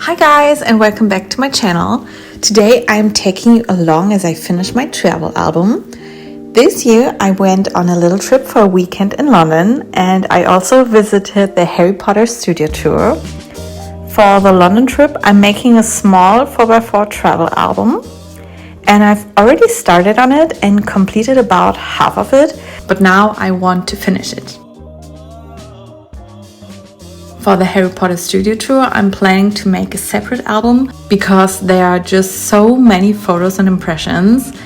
Hi guys, and welcome back to my channel. Today I'm taking you along as I finish my travel album. This year I went on a little trip for a weekend in London, and I also visited the Harry Potter studio tour. For the London trip I'm making a small 4x4 travel album, and I've already started on it and completed about half of it, but now I want to finish it. For the Harry Potter studio tour, I'm planning to make a separate album because there are just so many photos and impressions.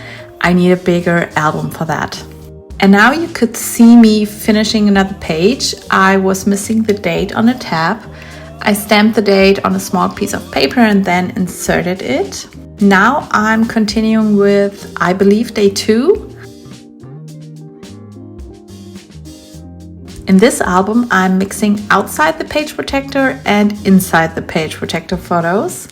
I need a bigger album for that. And now you could see me finishing another page. I was missing the date on a tab. I stamped the date on a small piece of paper and then inserted it. Now I'm continuing with, I believe, day 2. In this album, I'm mixing outside the page protector and inside the page protector photos.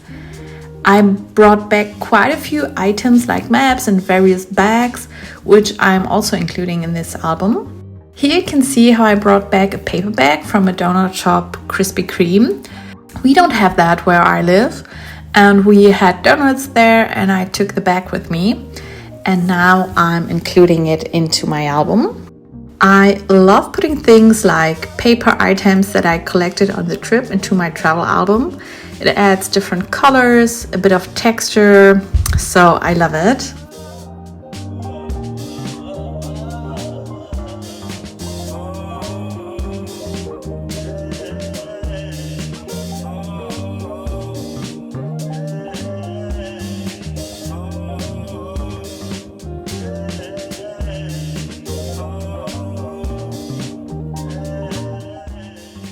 I brought back quite a few items like maps and various bags, which I'm also including in this album. Here you can see how I brought back a paper bag from a donut shop, Krispy Kreme. We don't have that where I live, and we had donuts there and I took the bag with me. And now I'm including it into my album. I love putting things like paper items that I collected on the trip into my travel album. It adds different colors, a bit of texture, so I love it.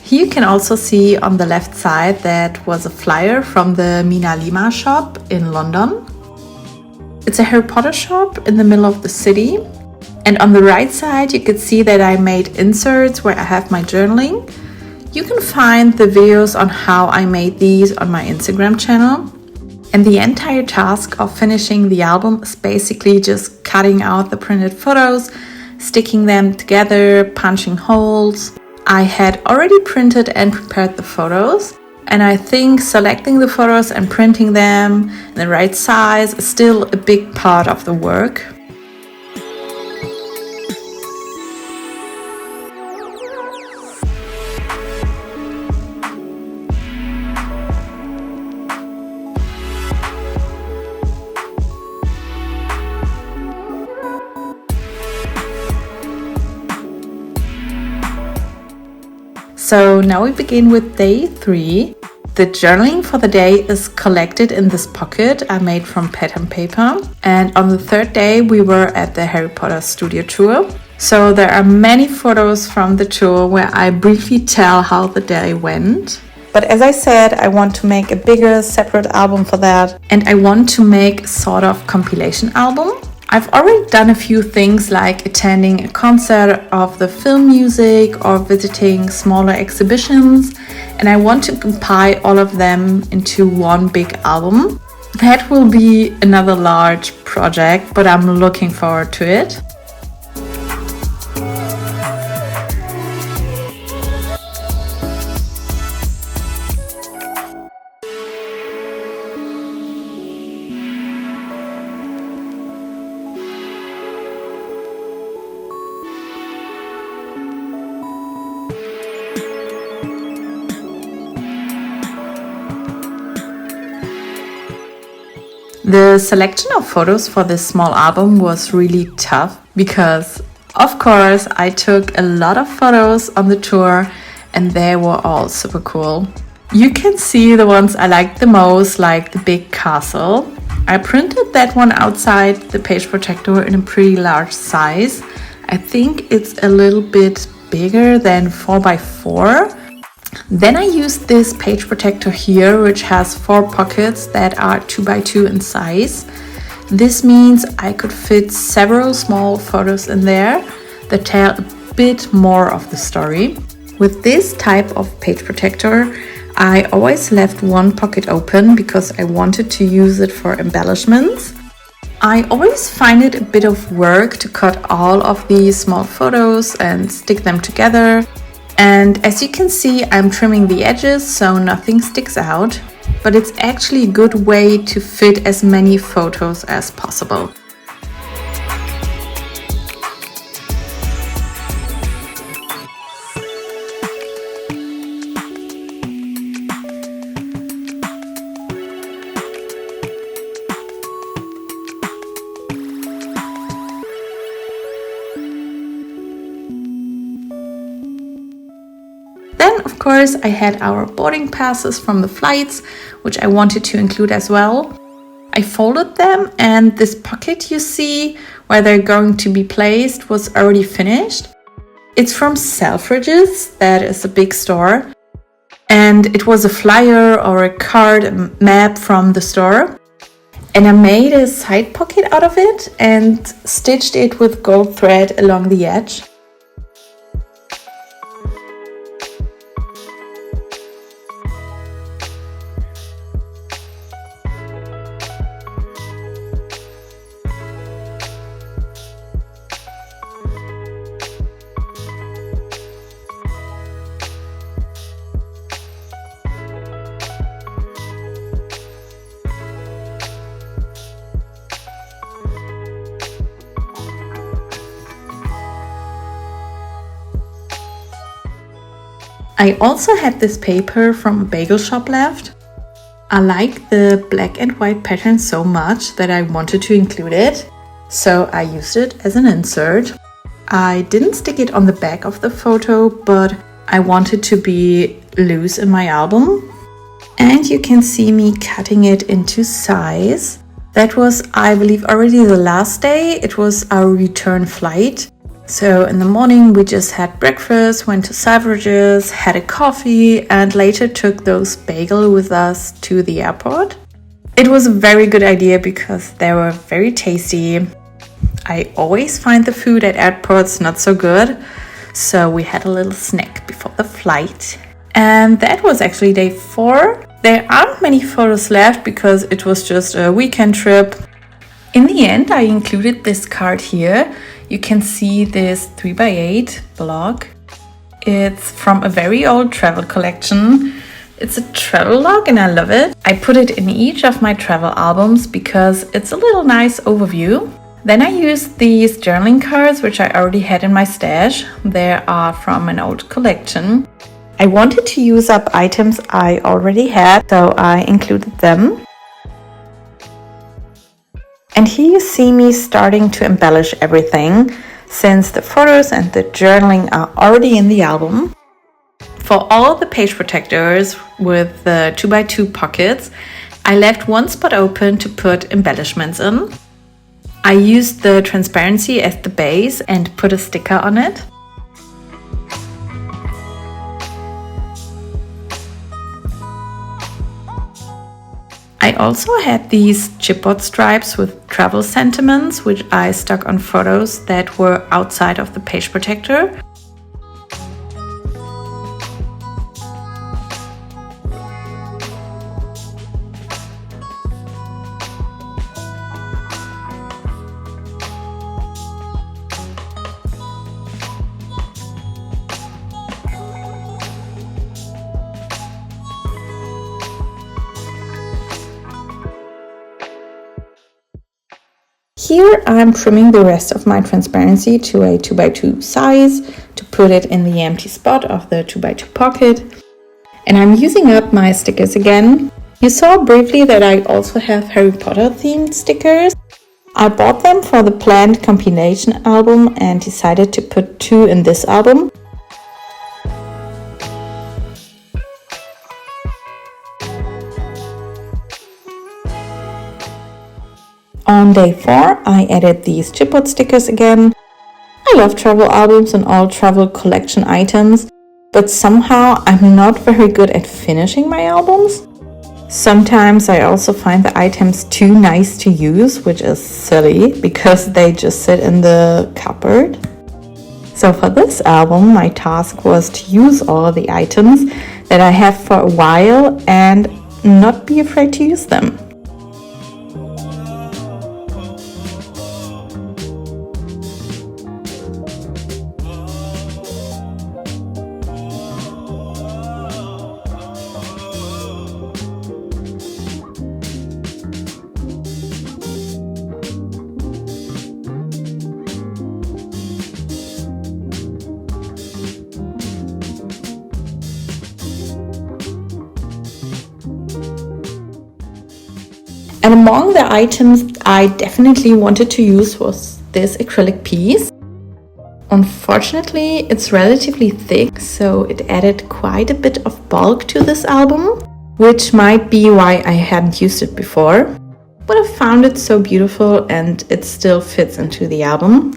Here you can also see on the left side that was a flyer from the Mina Lima shop in London. It's a Harry Potter shop in the middle of the city. And on the right side you could see that I made inserts where I have my journaling. You can find the videos on how I made these on my Instagram channel. And the entire task of finishing the album is basically just cutting out the printed photos, sticking them together, punching holes. I had already printed and prepared the photos, and I think selecting the photos and printing them in the right size is still a big part of the work. So now we begin with day 3. The journaling for the day is collected in this pocket I made from pattern paper. And on the 3rd day we were at the Harry Potter studio tour. So there are many photos from the tour where I briefly tell how the day went. But as I said, I want to make a bigger separate album for that. And I want to make a sort of compilation album. I've already done a few things like attending a concert of the film music or visiting smaller exhibitions, and I want to compile all of them into one big album. That will be another large project, but I'm looking forward to it. The selection of photos for this small album was really tough because, of course, I took a lot of photos on the tour and they were all super cool. You can see the ones I liked the most, like the big castle. I printed that one outside the page protector in a pretty large size. I think it's a little bit bigger than 4x4. Then I used this page protector here, which has 4 pockets that are 2x2 in size. This means I could fit several small photos in there that tell a bit more of the story. With this type of page protector, I always left one pocket open because I wanted to use it for embellishments. I always find it a bit of work to cut all of these small photos and stick them together. And as you can see, I'm trimming the edges so nothing sticks out. but it's actually a good way to fit as many photos as possible. Then, of course, I had our boarding passes from the flights, which I wanted to include as well. I folded them, and this pocket you see where they're going to be placed was already finished. It's from Selfridges, that is a big store, and it was a flyer or a card, a map from the store. And I made a side pocket out of it and stitched it with gold thread along the edge. I also had this paper from a bagel shop left. I like the black and white pattern so much that I wanted to include it, so I used it as an insert. I didn't stick it on the back of the photo, but I wanted to be loose in my album. And you can see me cutting it into size. That was, I believe, already the last day. It was our return flight. So in the morning we just had breakfast, went to Selfridges, had a coffee, and later took those bagels with us to the airport. It was a very good idea because they were very tasty. I always find the food at airports not so good, so we had a little snack before the flight. And that was actually day 4. There aren't many photos left because it was just a weekend trip. In the end, I included this card here. You can see this 3x8 block. It's from a very old travel collection. It's a travel log and I love it. I put it in each of my travel albums because it's a little nice overview. Then I used these journaling cards, which I already had in my stash. They are from an old collection. I wanted to use up items I already had, so I included them. And here you see me starting to embellish everything, since the photos and the journaling are already in the album. For all the page protectors with the 2x2 pockets, I left one spot open to put embellishments in. I used the transparency as the base and put a sticker on it. I also had these chipboard stripes with travel sentiments, which I stuck on photos that were outside of the page protector. Here I'm trimming the rest of my transparency to a 2x2 size to put it in the empty spot of the 2x2 pocket. And I'm using up my stickers again. You saw briefly that I also have Harry Potter themed stickers. I bought them for the planned compilation album and decided to put 2 in this album. On day 4, I added these chipboard stickers again. I love travel albums and all travel collection items, but somehow I'm not very good at finishing my albums. Sometimes I also find the items too nice to use, which is silly because they just sit in the cupboard. So for this album, my task was to use all the items that I have for a while and not be afraid to use them. And among the items I definitely wanted to use was this acrylic piece. Unfortunately, it's relatively thick, so it added quite a bit of bulk to this album, which might be why I hadn't used it before. But I found it so beautiful and it still fits into the album.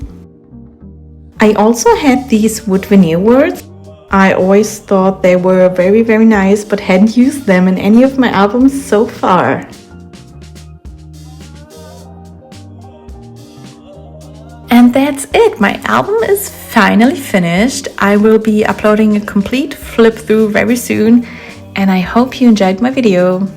I also had these wood veneer words. I always thought they were very, very nice, but hadn't used them in any of my albums so far. And that's it, my album is finally finished. I will be uploading a complete flip through very soon, and I hope you enjoyed my video.